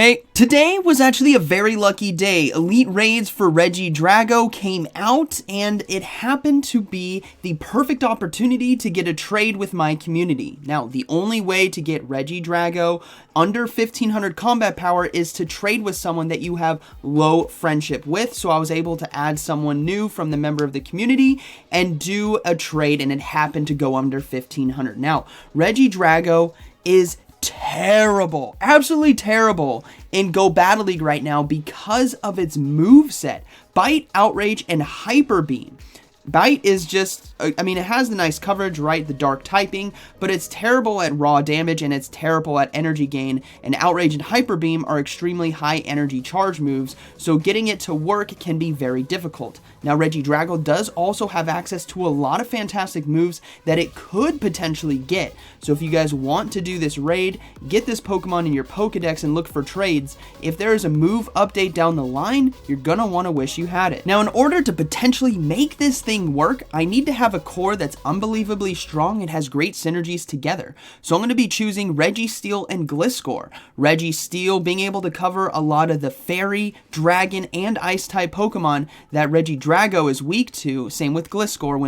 Hey, today was actually a very lucky day. Elite Raids for Regidrago came out, and it happened to be the perfect opportunity to get a trade with my community. Now, the only way to get Regidrago under 1500 combat power is to trade with someone that you have low friendship with, so I was able to add someone new from the member of the community and do a trade, and it happened to go under 1500. Now, Regidrago is terrible, absolutely terrible in Go Battle League right now because of its moveset. Bite, Outrage, and Hyper Beam. Bite is just, I mean, it has the nice coverage, right, the dark typing, but it's terrible at raw damage and it's terrible at energy gain, and Outrage and Hyper Beam are extremely high energy charge moves, so getting it to work can be very difficult. Now, Regidrago does also have access to a lot of fantastic moves that it could potentially get, so if you guys want to do this raid, get this Pokemon in your Pokedex and look for trades. If there is a move update down the line, you're gonna want to wish you had it. Now, in order to potentially make this thing work, I need to have a core that's unbelievably strong and has great synergies together. So I'm going to be choosing Registeel and Gliscor. Registeel being able to cover a lot of the Fairy, Dragon, and Ice-type Pokemon that Regidrago is weak to. Same with Gliscor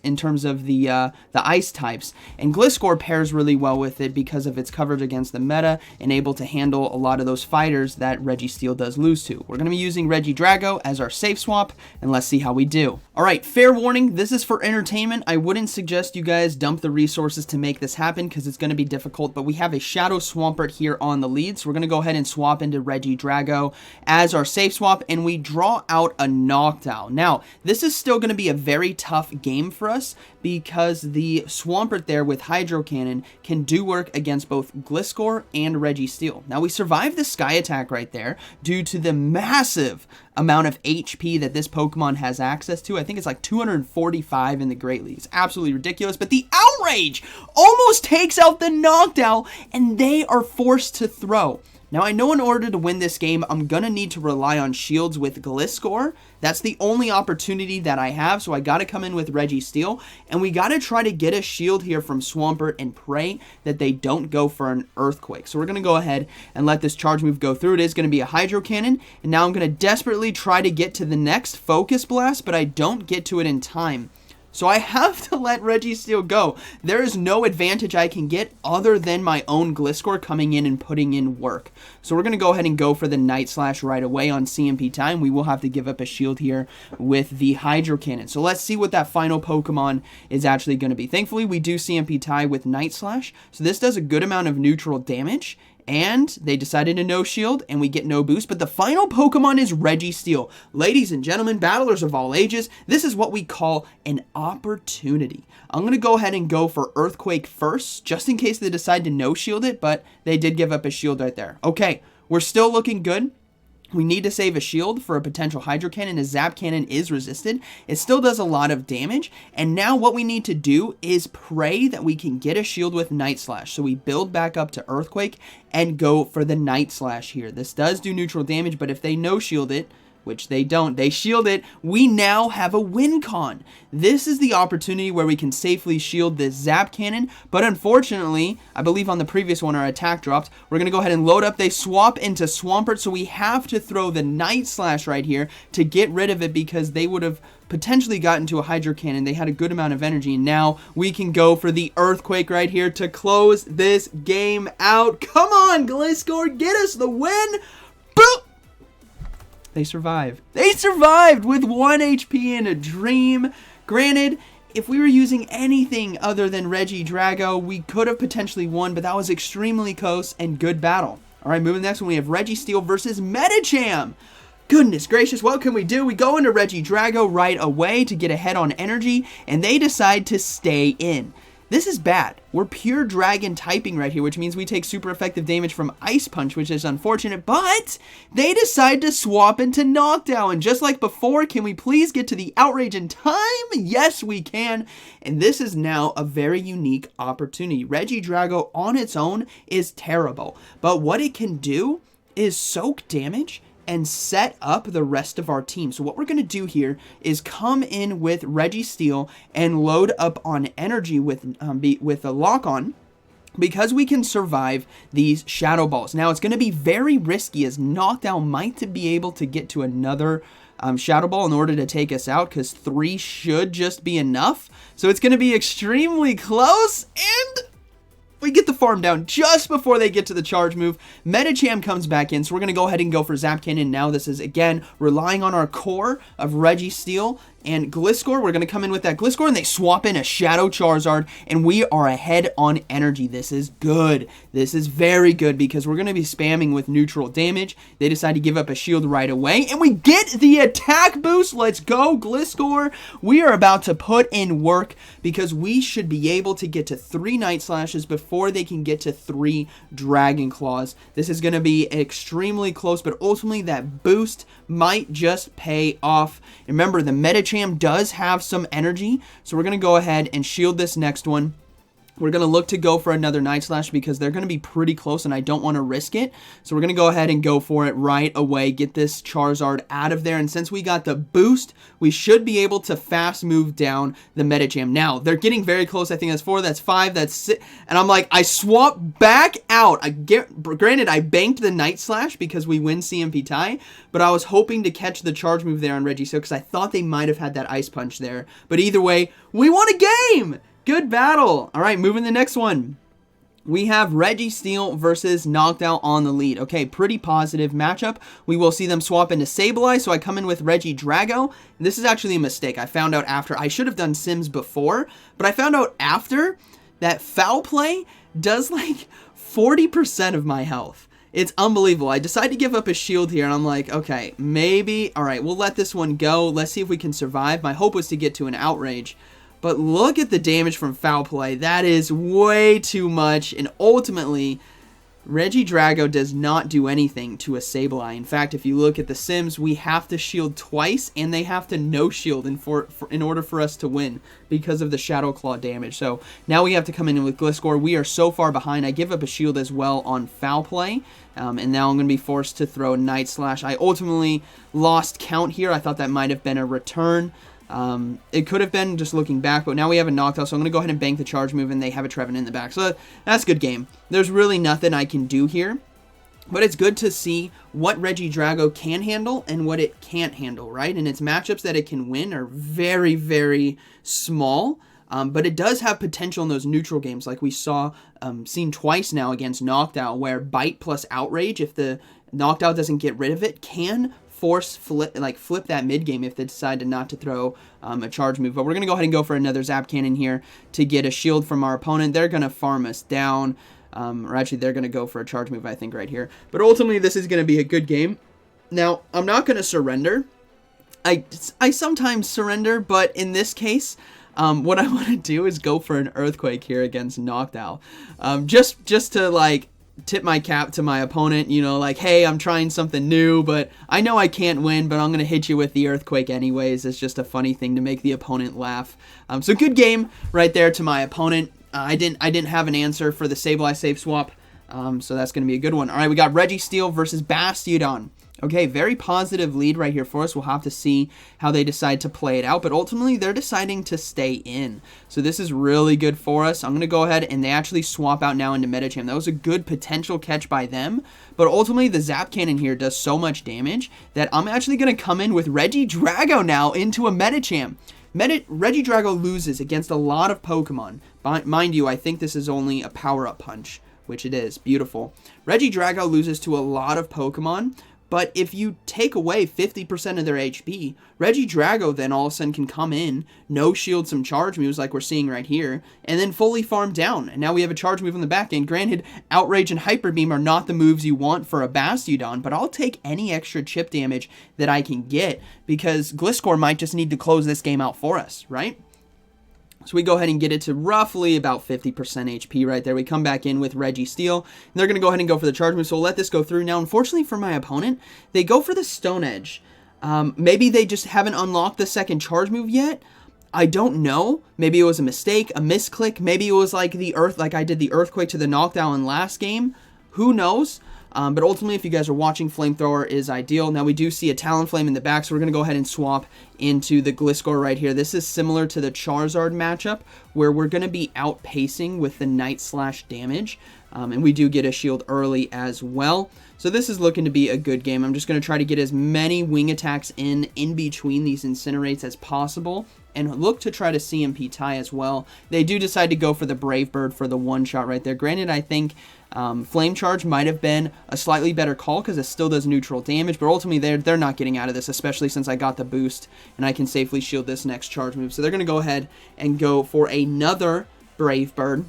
in terms of the Ice types. And Gliscor pairs really well with it because of its coverage against the meta and able to handle a lot of those fighters that Registeel does lose to. We're going to be using Regidrago as our safe swap, and let's see how we do. Alright, fair warning, this is for entertainment. I wouldn't suggest you guys dump the resources to make this happen because it's going to be difficult, but we have a Shadow Swampert here on the lead, so we're going to go ahead and swap into Regidrago as our safe swap, and we draw out a Noctowl. Now, this is still going to be a very tough game for us because the Swampert there with Hydro Cannon can do work against both Gliscor and Registeel. Now, we survived the Sky Attack right there due to the massive amount of HP that this Pokemon has access to. I think it's like 245 in the Great Leagues. Absolutely ridiculous, but the Outrage almost takes out the Noctowl, and they are forced to throw. Now, I know in order to win this game, I'm going to need to rely on shields with Gliscor. That's the only opportunity that I have, so I got to come in with Registeel, and we got to try to get a shield here from Swampert and pray that they don't go for an Earthquake. So we're going to go ahead and let this charge move go through. It is going to be a Hydro Cannon, and now I'm going to desperately try to get to the next Focus Blast, but I don't get to it in time. So I have to let Registeel go. There is no advantage I can get other than my own Gliscor coming in and putting in work. So we're going to go ahead and go for the Night Slash right away on CMP time. We will have to give up a shield here with the Hydro Cannon. So let's see what that final Pokemon is actually going to be. Thankfully, we do CMP tie with Night Slash. So this does a good amount of neutral damage. And they decided to no shield, and we get no boost. But the final Pokemon is Registeel. Ladies and gentlemen, battlers of all ages, this is what we call an opportunity. I'm going to go ahead and go for Earthquake first, just in case they decide to no shield it, but they did give up a shield right there. Okay, we're still looking good. We need to save a shield for a potential Hydro Cannon. A Zap Cannon is resisted. It still does a lot of damage. And now what we need to do is pray that we can get a shield with Night Slash. So we build back up to Earthquake and go for the Night Slash here. This does do neutral damage, but if they no shield it, which they don't, they shield it, we now have a win con. This is the opportunity where we can safely shield this Zap Cannon, but unfortunately, I believe on the previous one our attack dropped. We're going to go ahead and load up. They swap into Swampert, so we have to throw the Night Slash right here to get rid of it because they would have potentially gotten to a Hydro Cannon. They had a good amount of energy, and now we can go for the Earthquake right here to close this game out. Come on, Gliscor, get us the win. Boop! They survived. They survived with 1 HP and a dream. Granted, if we were using anything other than Regidrago, we could have potentially won, but that was extremely close and good battle. All right, moving next one, we have Registeel versus Medicham. Goodness gracious, what can we do? We go into Regidrago right away to get ahead on energy, and they decide to stay in. This is bad. We're pure dragon typing right here, which means we take super effective damage from Ice Punch, which is unfortunate, but they decide to swap into Noctowl, and just like before, can we please get to the Outrage in time? Yes, we can, and this is now a very unique opportunity. Regidrago on its own is terrible, but what it can do is soak damage and set up the rest of our team. So what we're going to do here is come in with Registeel and load up on energy with a lock-on. because we can survive these Shadow Balls. Now, it's going to be very risky as Noctowl might be able to get to another Shadow Ball in order to take us out, because 3 should just be enough. So it's going to be extremely close, and we get the farm down just before they get to the charge move. Medicham comes back in, so we're going to go ahead and go for Zap Cannon now. This is, again, relying on our core of Registeel and Gliscor. We're going to come in with that Gliscor, and they swap in a Shadow Charizard, and we are ahead on energy. This is good. This is very good, because we're going to be spamming with neutral damage. They decide to give up a shield right away, and we get the attack boost. Let's go, Gliscor. We are about to put in work, because we should be able to get to 3 Night Slashes before they can get to 3 Dragon Claws. This is going to be extremely close, but ultimately that boost might just pay off. Remember, the Medicham does have some energy, so we're going to go ahead and shield this next one. We're going to look to go for another Night Slash because they're going to be pretty close and I don't want to risk it. So we're going to go ahead and go for it right away, get this Charizard out of there. And since we got the boost, we should be able to fast move down the Medicham. Now, they're getting very close. I think that's 4, that's 5, that's 6. And I'm like, I swap back out. Granted, I banked the Night Slash because we win CMP tie, but I was hoping to catch the charge move there on Regidrago because I thought they might have had that Ice Punch there. But either way, we won a game! Good battle. All right, moving to the next one. We have Registeel versus Noctowl on the lead. Okay, pretty positive matchup. We will see them swap into Sableye, so I come in with Regidrago. This is actually a mistake. I found out after. I should have done Sims before, but I found out after that Foul Play does like 40% of my health. It's unbelievable. I decided to give up a shield here, and I'm like, okay, maybe. All right, we'll let this one go. Let's see if we can survive. My hope was to get to an Outrage. But look at the damage from Foul Play. That is way too much. And ultimately, Regidrago does not do anything to a Sableye. In fact, if you look at the Sims, we have to shield twice, and they have to no-shield in order for us to win because of the Shadow Claw damage. So now we have to come in with Gliscor. We are so far behind. I give up a shield as well on Foul Play. And now I'm going to be forced to throw Night Slash. I ultimately lost count here. I thought that might have been a return. It could have been just looking back, but now we have a Noctowl, so I'm going to go ahead and bank the charge move, and they have a Trevenant in the back. So that's a good game. There's really nothing I can do here, but it's good to see what Regidrago can handle and what it can't handle, right? And its matchups that it can win are very, very small, but it does have potential in those neutral games, like we saw seen twice now against Noctowl, where Bite plus Outrage, if the Noctowl doesn't get rid of it, can flip that mid game if they decide to not to throw a charge move. But we're going to go ahead and go for another Zap Cannon here to get a shield from our opponent. They're going to farm us down, or actually they're going to go for a charge move, I think, right here. But ultimately, this is going to be a good game. Now, I'm not going to surrender. I sometimes surrender, but in this case, what I want to do is go for an Earthquake here against Noctowl. Just to, like, tip my cap to my opponent, you know, like, hey, I'm trying something new, but I know I can't win, but I'm going to hit you with the Earthquake anyways. It's just a funny thing to make the opponent laugh. So good game right there to my opponent. I didn't have an answer for the Sableye save swap, so that's going to be a good one. All right, we got Registeel versus Bastiodon. Okay, very positive lead right here for us. We'll have to see how they decide to play it out, but ultimately they're deciding to stay in. So this is really good for us. I'm going to go ahead and they actually swap out now into Medicham. That was a good potential catch by them, but ultimately the Zap Cannon here does so much damage that I'm actually going to come in with Regidrago now into a Medicham. Regidrago loses against a lot of Pokemon. Mind you, I think this is only a power-up punch, which it is. Beautiful. Regidrago loses to a lot of Pokemon, but if you take away 50% of their HP, Regidrago then all of a sudden can come in, no-shield some charge moves like we're seeing right here, and then fully farm down. And now we have a charge move on the back end. Granted, Outrage and Hyper Beam are not the moves you want for a Bastiodon, but I'll take any extra chip damage that I can get because Gliscor might just need to close this game out for us, right? So we go ahead and get it to roughly about 50% HP right there. We come back in with Registeel, and they're going to go ahead and go for the charge move, so we'll let this go through. Now, unfortunately for my opponent, they go for the Stone Edge. Maybe they just haven't unlocked the second charge move yet. I don't know. Maybe it was a mistake, a misclick. Maybe it was like the I did the Earthquake to the Noctowl in last game. Who knows? But ultimately, if you guys are watching, Flamethrower is ideal. Now, we do see a Talonflame in the back, so we're going to go ahead and swap into the Gliscor right here. This is similar to the Charizard matchup, where we're going to be outpacing with the Night Slash damage. And we do get a shield early as well. So this is looking to be a good game. I'm just going to try to get as many wing attacks in between these Incinerates as possible, and look to try to CMP tie as well. They do decide to go for the Brave Bird for the one shot right there. Granted, I think Flame Charge might have been a slightly better call because it still does neutral damage, but ultimately they're not getting out of this, especially since I got the boost and I can safely shield this next charge move. So they're going to go ahead and go for another Brave Bird,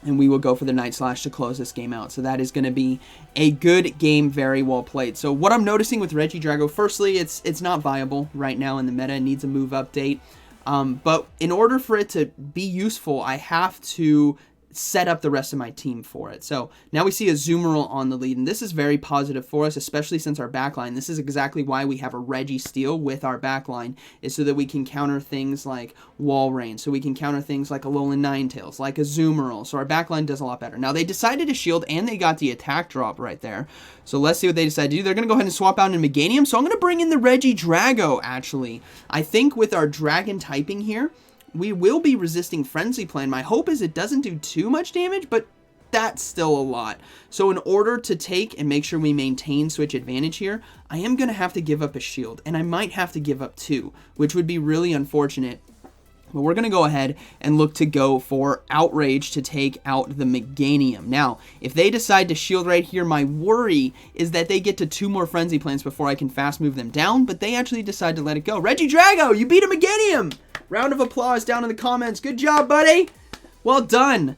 and we will go for the Night Slash to close this game out. So that is going to be a good game, very well played. So what I'm noticing with Regidrago, firstly, it's not viable right now in the meta. It needs a move update. But in order for it to be useful, I have to set up the rest of my team for it. So now we see a Azumarill on the lead, and this is very positive for us, especially since our backline. This is exactly why we have a Registeel with our backline, is so that we can counter things like Wall Rain, so we can counter things like Alolan Ninetales, like a Azumarill, so our backline does a lot better. Now, they decided to shield, and they got the attack drop right there. So let's see what they decide to do. They're going to go ahead and swap out into Meganium, so I'm going to bring in the Regidrago, actually. I think with our Dragon typing here, we will be resisting Frenzy Plan. My hope is it doesn't do too much damage, but that's still a lot. So in order to take and make sure we maintain switch advantage here, I am going to have to give up a shield, and I might have to give up 2, which would be really unfortunate. But we're going to go ahead and look to go for Outrage to take out the Meganium. Now, if they decide to shield right here, my worry is that they get to 2 more Frenzy Plants before I can fast move them down, but they actually decide to let it go. Regidrago, you beat a Meganium! Round of applause down in the comments. Good job, buddy. Well done.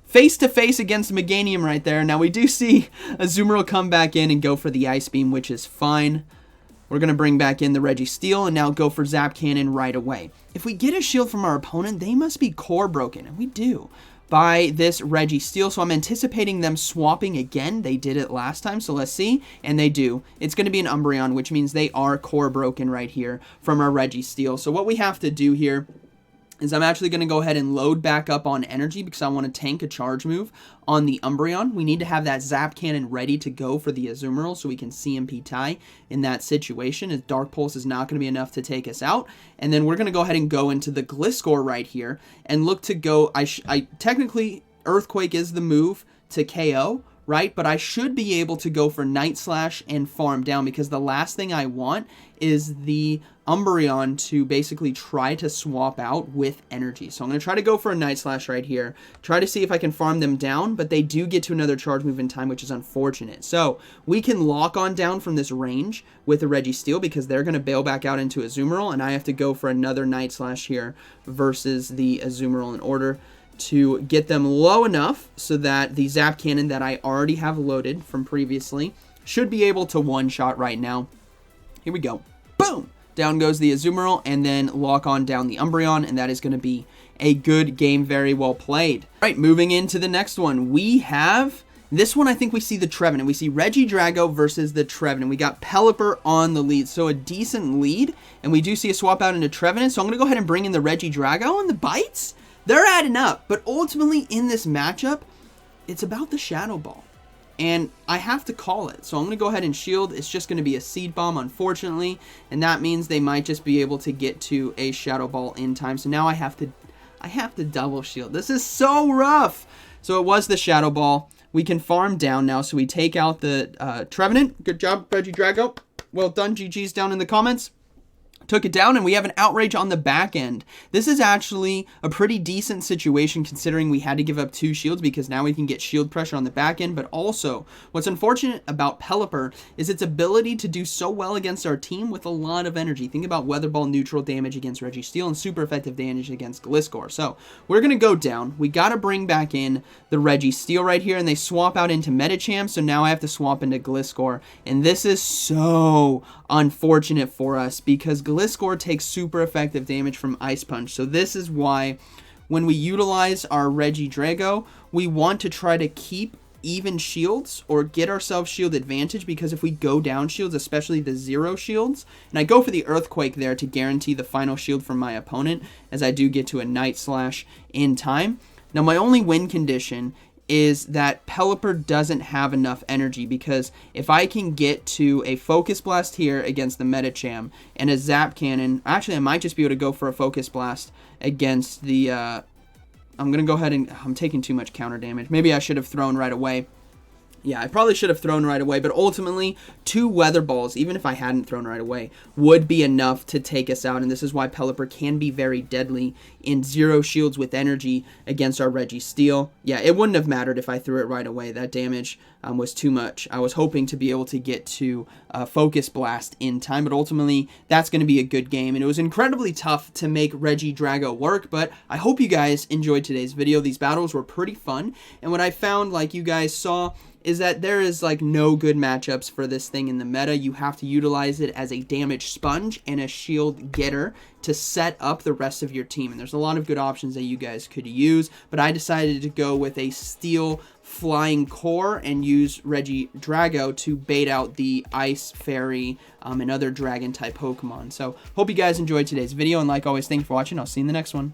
Face to face against Meganium right there. Now we do see Azumarill come back in and go for the Ice Beam, which is fine. We're going to bring back in the Registeel and now go for Zap Cannon right away. If we get a shield from our opponent, they must be core broken, and we do, by this Registeel. So I'm anticipating them swapping again. They did it last time, so let's see. And they do. It's going to be an Umbreon, which means they are core broken right here from our Registeel. So what we have to do here is I'm actually going to go ahead and load back up on energy because I want to tank a charge move on the Umbreon. We need to have that Zap Cannon ready to go for the Azumarill so we can CMP tie in that situation, as Dark Pulse is not going to be enough to take us out. And then we're going to go ahead and go into the Gliscor right here and look to go, technically Earthquake is the move to KO, right? But I should be able to go for Night Slash and farm down, because the last thing I want is the Umbreon to basically try to swap out with energy. So I'm going to try to go for a Night Slash right here, try to see if I can farm them down, but they do get to another charge move in time, which is unfortunate. So we can lock on down from this range with a Registeel because they're going to bail back out into Azumarill, and I have to go for another Night Slash here versus the Azumarill in order to get them low enough so that the Zap Cannon that I already have loaded from previously should be able to one-shot right now. Here we go. Boom! Down goes the Azumarill, and then lock on down the Umbreon, and that is going to be a good game, very well played. All right, moving into the next one. We have, this one I think we see the Trevenant. We see Regidrago versus the Trevenant. We got Pelipper on the lead, so a decent lead, and we do see a swap out into Trevenant, so I'm going to go ahead and bring in the Regidrago, and the bites, they're adding up, but ultimately in this matchup, it's about the Shadow Ball. And I have to call it. So I'm going to go ahead and shield. It's just going to be a Seed Bomb, unfortunately. And that means they might just be able to get to a Shadow Ball in time. So now I have to double shield. This is so rough. So it was the Shadow Ball. We can farm down now. So we take out the Trevenant. Good job, Regidrago. Well done. GG's down in the comments. Took it down, and we have an Outrage on the back end. This is actually a pretty decent situation considering we had to give up 2 shields, because now we can get shield pressure on the back end. But also, what's unfortunate about Pelipper is its ability to do so well against our team with a lot of energy. Think about Weather Ball neutral damage against Registeel and super effective damage against Gliscor. So we're going to go down. We got to bring back in the Registeel right here, and they swap out into Medicham, so now I have to swap into Gliscor. And this is so unfortunate for us because Gliscor takes super effective damage from Ice Punch. So this is why when we utilize our Regidrago, we want to try to keep even shields or get ourselves shield advantage, because if we go down shields, especially the 0 shields, and I go for the Earthquake there to guarantee the final shield from my opponent, as I do get to a Night Slash in time. Now my only win condition is that Pelipper doesn't have enough energy, because if I can get to a Focus Blast here against the Medicham and a Zap Cannon, actually I might just be able to go for a Focus Blast against the, I'm going to go ahead and, I'm taking too much counter damage. Maybe I should have thrown right away. Yeah, I probably should have thrown right away, but ultimately, 2 Weather Balls, even if I hadn't thrown right away, would be enough to take us out, and this is why Pelipper can be very deadly in 0 shields with energy against our Registeel. Yeah, it wouldn't have mattered if I threw it right away. That damage was too much. I was hoping to be able to get to Focus Blast in time, but ultimately, that's going to be a good game, and it was incredibly tough to make Regidrago work, but I hope you guys enjoyed today's video. These battles were pretty fun, and what I found, like you guys saw, is that there is like no good matchups for this thing in the meta. You have to utilize it as a damage sponge and a shield getter to set up the rest of your team. And there's a lot of good options that you guys could use, but I decided to go with a steel flying core and use Regidrago to bait out the Ice Fairy and other dragon type Pokemon. So hope you guys enjoyed today's video, and like always, thank you for watching. I'll see you in the next one.